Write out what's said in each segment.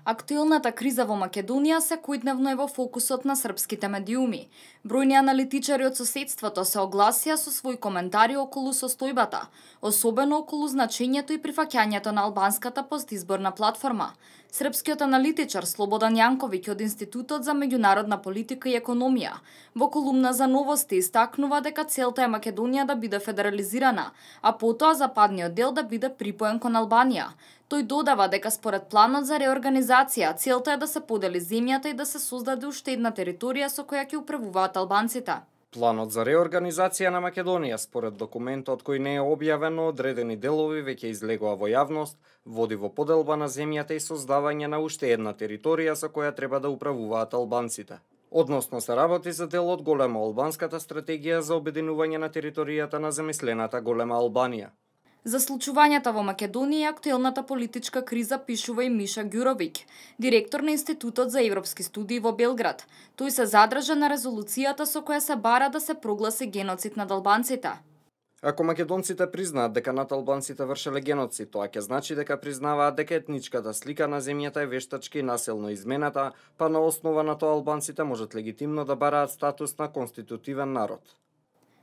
Актуелната криза во Македонија секојдневно е во фокусот на српските медиуми. Бројни аналитичари од соседството се огласија со свои коментари околу состојбата, особено околу значењето и прифаќањето на албанската постизборна платформа. Српскиот аналитичар Слободан Јанковиќ од Институтот за меѓународна политика и економија во колумна за новости истакнува дека целта е Македонија да биде федерализирана, а потоа западниот дел да биде припоен кон Албанија. Тој додава дека според планот за реорганизација, целта е да се подели земјата и да се создаде уште една територија со која ќе управуваат албанците. Планот за реорганизација на Македонија, според документот кој не е објавен, но одредени делови веќе излегува во јавност, води во поделба на земјата и создавање на уште една територија со која треба да управуваат албанците. Односно се работи за дел од голема албанската стратегија за обединување на територијата на замислената голема Албанија. За случувањата во Македонија и актуелната политичка криза пишува и Миша Ѓуровиќ, директор на Институтот за европски студии во Белград. Тој се задржа на резолуцијата со која се бара да се прогласи геноцид над албанците. Ако македонците признаат дека над албанците вршеле геноцид, тоа ќе значи дека признаваат дека етничката слика на земјата е вештачки и насилно измената, па на основа на тоа албанците можат легитимно да бараат статус на конститутивен народ.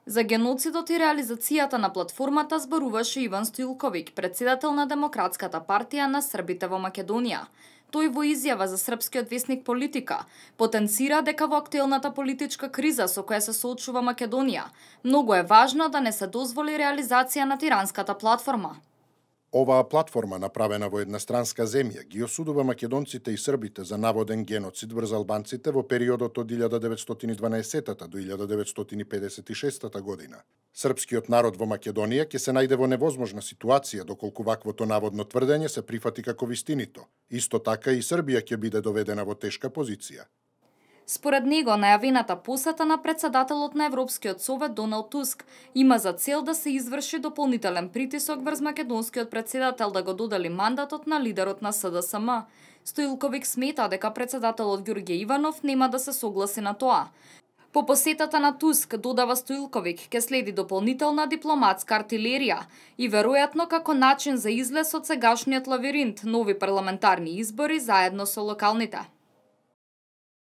За геноцидот и реализацијата на платформата зборуваше Иван Стоилковиќ, председател на Демократската партија на србите во Македонија. Тој во изјава за српскиот весник Политика потенцира дека во актуелната политичка криза со која се соочува Македонија, многу е важно да не се дозволи реализација на тиранската платформа. Оваа платформа, направена во едностранска земја, ги осудува македонците и србите за наводен геноцид врз албанците во периодот од 1912 до 1956 година. Српскиот народ во Македонија ќе се најде во невозможна ситуација доколку ваквото наводно тврдење се прифати како вистинито. Исто така и Србија ќе биде доведена во тешка позиција. Според него, најавената посета на председателот на Европскиот совет Доналд Туск има за цел да се изврши дополнителен притисок врз македонскиот председател да го додели мандатот на лидерот на СДСМ. Стоилковиќ смета дека председателот Ѓорѓе Иванов нема да се согласи на тоа. По посетата на Туск, додава Стоилковиќ, ќе следи дополнителна дипломатска артилерија и веројатно како начин за излез од сегашниот лавиринт нови парламентарни избори заедно со локалните.